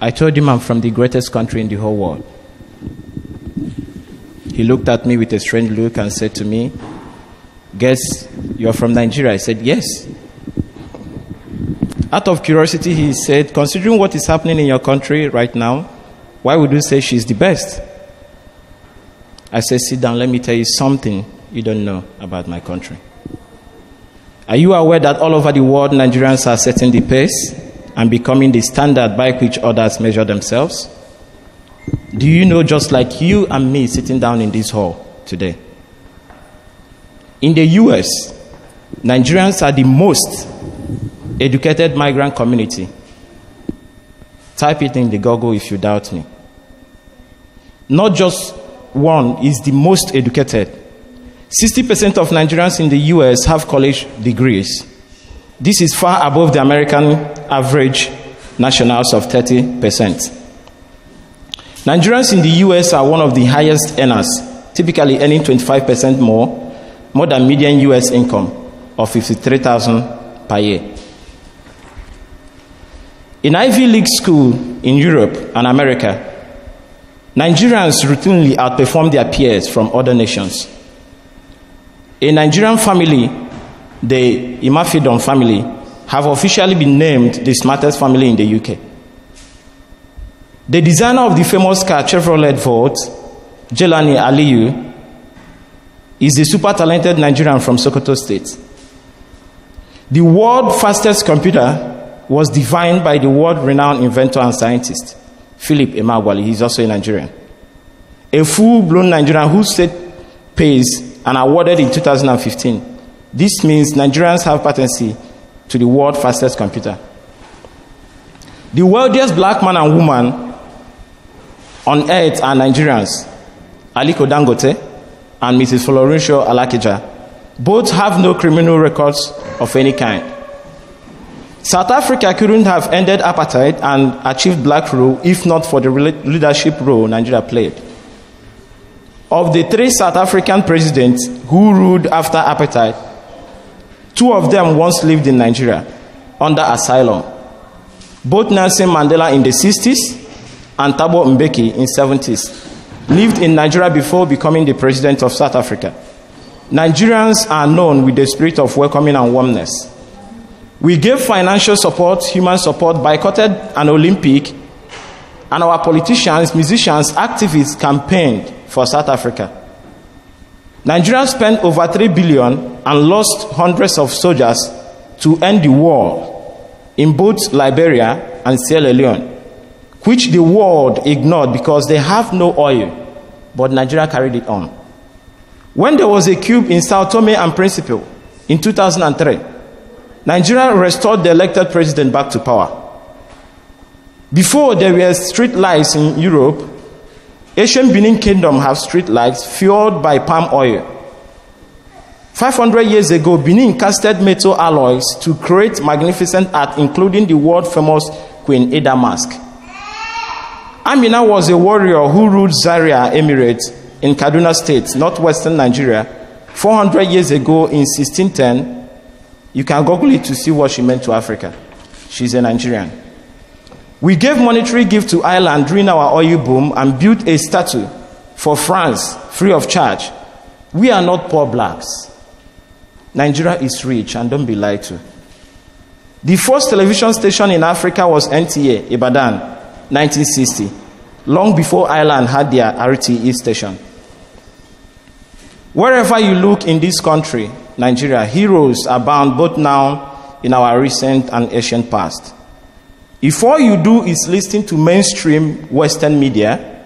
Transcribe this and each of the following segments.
I told him I'm from the greatest country in the whole world. He looked at me with a strange look and said to me, "Guess you're from Nigeria?" I said, "Yes." Out of curiosity, he said, "Considering what is happening in your country right now, why would you say she's the best?" I said, "Sit down, let me tell you something you don't know about my country. Are you aware that all over the world, Nigerians are setting the pace and becoming the standard by which others measure themselves? Do you know, just like you and me sitting down in this hall today, in the US, Nigerians are the most educated migrant community. Type it in the Google if you doubt me. Not just one, is the most educated. 60% of Nigerians in the US have college degrees. This is far above the American average nationals of 30%. Nigerians in the US are one of the highest earners, typically earning 25% more than median US income of $53,000 per year. In Ivy League school in Europe and America, Nigerians routinely outperform their peers from other nations. A Nigerian family, the Imafidon family, have officially been named the smartest family in the UK. The designer of the famous car Chevrolet Volt, Jelani Aliyu, is a super talented Nigerian from Sokoto State. The world's fastest computer was designed by the world-renowned inventor and scientist, Philip Emeagwali. He's also a Nigerian. A full-blown Nigerian who set pace and awarded in 2015. This means Nigerians have patency to the world's fastest computer. The wealthiest black man and woman on earth are Nigerians, Aliko Dangote and Mrs. Florencio Alakija. Both have no criminal records of any kind. South Africa couldn't have ended apartheid and achieved black rule if not for the leadership role Nigeria played. Of the 3 South African presidents who ruled after apartheid, 2 of them once lived in Nigeria under asylum. Both Nelson Mandela in the 60s and Thabo Mbeki in the 70s lived in Nigeria before becoming the president of South Africa. Nigerians are known with the spirit of welcoming and warmness. We gave financial support, human support, boycotted an Olympic, and our politicians, musicians, activists campaigned for South Africa. Nigeria spent over 3 billion and lost hundreds of soldiers to end the war in both Liberia and Sierra Leone, which the world ignored because they have no oil, but Nigeria carried it on. When there was a coup in Sao Tome and Principe in 2003, Nigeria restored the elected president back to power. Before there were street lights in Europe, Asian Benin Kingdom have street lights fueled by palm oil. 500 years ago, Benin casted metal alloys to create magnificent art, including the world-famous Queen Ada mask. Amina was a warrior who ruled Zaria Emirate in Kaduna State, northwestern Nigeria, 400 years ago in 1610. You can Google it to see what she meant to Africa. She's a Nigerian. We gave monetary gift to Ireland during our oil boom and built a statue for France free of charge. We are not poor blacks. Nigeria is rich, and don't be lied to. The first television station in Africa was NTA, Ibadan, 1960, long before Ireland had their RTE station. Wherever you look in this country, Nigeria, heroes abound both now in our recent and ancient past. If all you do is listen to mainstream Western media,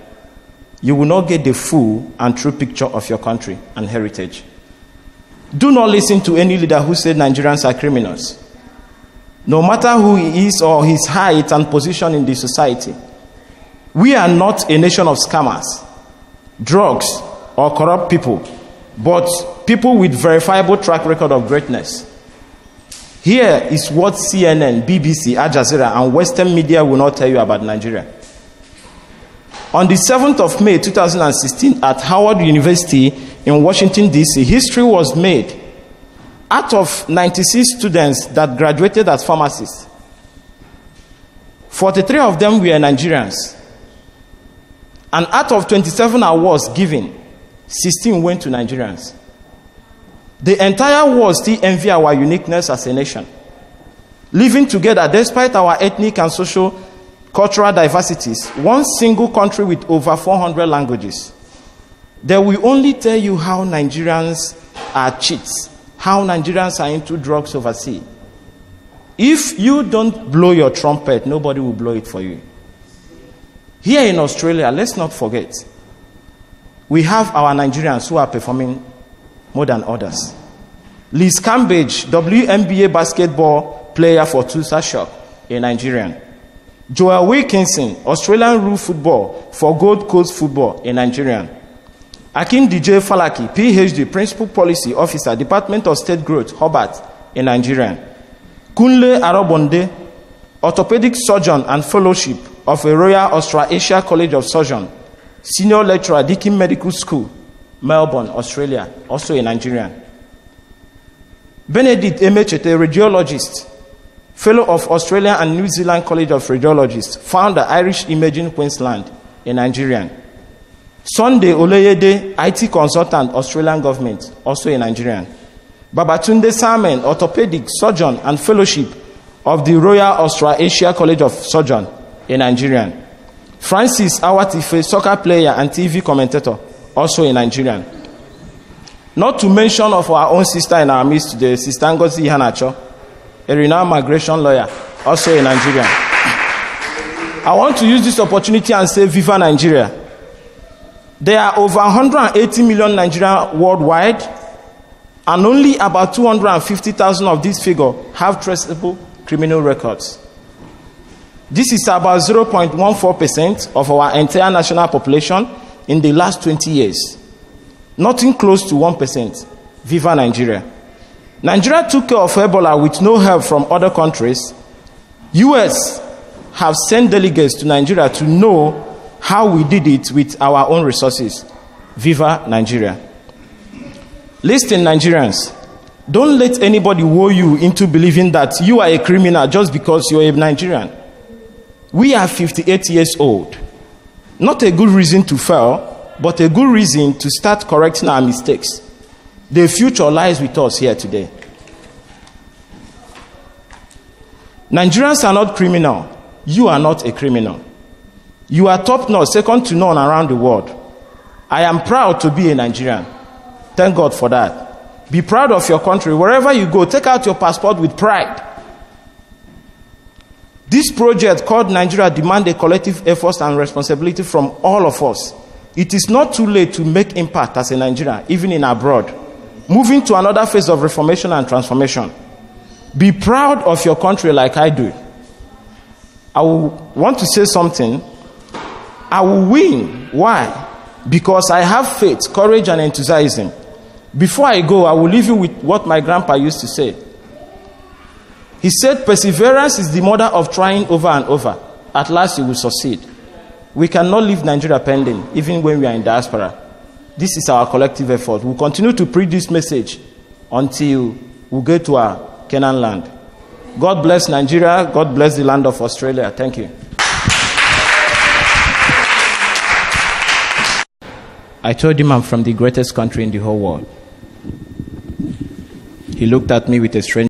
you will not get the full and true picture of your country and heritage. Do not listen to any leader who said Nigerians are criminals. No matter who he is or his height and position in the society, we are not a nation of scammers, drugs, or corrupt people, but people with verifiable track record of greatness. Here is what CNN, BBC, Al Jazeera, and Western media will not tell you about Nigeria. On the 7th of May 2016 at Howard University in Washington, D.C., history was made. Out of 96 students that graduated as pharmacists, 43 of them were Nigerians. And out of 27 awards given, 16 went to Nigerians. The entire world still envy our uniqueness as a nation. Living together despite our ethnic and social cultural diversities, one single country with over 400 languages. They will only tell you how Nigerians are cheats, how Nigerians are into drugs overseas. If you don't blow your trumpet, nobody will blow it for you. Here in Australia, let's not forget, we have our Nigerians who are performing more than others. Liz Cambage, WNBA basketball player for Tulsa Shock, a Nigerian. Joel Wilkinson, Australian rule football for Gold Coast Football, a Nigerian. Akin DJ Falaki, PhD, Principal Policy Officer, Department of State Growth, Hobart, a Nigerian. Kunle Arobonde, Orthopedic Surgeon and Fellowship of a Royal Australasia College of Surgeons, Senior Lecturer, Deakin Medical School, Melbourne, Australia, also a Nigerian. Benedict Emechete, Radiologist, Fellow of Australia and New Zealand College of Radiologists, Founder, Irish Imaging Queensland, a Nigerian. Sunday Oleyede, IT Consultant, Australian Government, also a Nigerian. Babatunde Salmen, Orthopedic Surgeon and Fellowship of the Royal Australasia College of Surgeons, a Nigerian. Francis Awatife, soccer player and TV commentator, also a Nigerian. Not to mention of our own sister in our midst today, Sister Ngozi Ihanacho, a renowned migration lawyer, also a Nigerian. I want to use this opportunity and say Viva Nigeria. There are over 180 million Nigerians worldwide, and only about 250,000 of this figure have traceable criminal records. This is about 0.14% of our entire national population in the last 20 years. Nothing close to 1%. Viva Nigeria. Nigeria took care of Ebola with no help from other countries. US have sent delegates to Nigeria to know how we did it with our own resources. Viva Nigeria. Listen, Nigerians, don't let anybody woo you into believing that you are a criminal just because you're a Nigerian. We are 58 years old. Not a good reason to fail, but a good reason to start correcting our mistakes. The future lies with us here today. Nigerians are not criminal. You are not a criminal. You are top-notch, second to none around the world. I am proud to be a Nigerian. Thank God for that. Be proud of your country. Wherever you go, take out your passport with pride. This project called Nigeria demands a collective effort and responsibility from all of us. It is not too late to make impact as a Nigerian, even in abroad. Moving to another phase of reformation and transformation. Be proud of your country like I do. I will want to say something. I will win. Why? Because I have faith, courage, and enthusiasm. Before I go, I will leave you with what my grandpa used to say. He said, perseverance is the mother of trying over and over. At last you will succeed. We cannot leave Nigeria pending, even when we are in diaspora. This is our collective effort. We'll continue to preach this message until we get to our Canaan land. God bless Nigeria. God bless the land of Australia. Thank you. I told him I'm from the greatest country in the whole world. He looked at me with a strange